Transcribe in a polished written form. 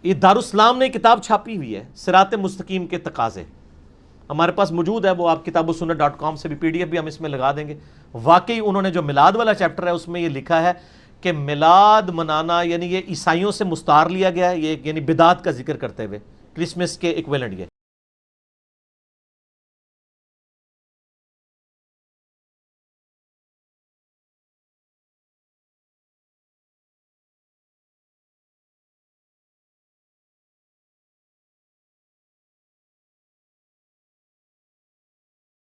یہ دارالاسلام نے کتاب چھاپی ہوئی ہے، صراط مستقیم کے تقاضے، ہمارے پاس موجود ہے، وہ آپ kitabussunnah.com سے بھی پی ڈی ایف بھی ہم اس میں لگا دیں گے۔ واقعی انہوں نے جو میلاد والا چیپٹر ہے اس میں یہ لکھا ہے کہ میلاد منانا یعنی یہ عیسائیوں سے مستعار لیا گیا ہے، یہ یعنی بدعت کا ذکر کرتے ہوئے کرسمس کے ایکویلنٹ یہ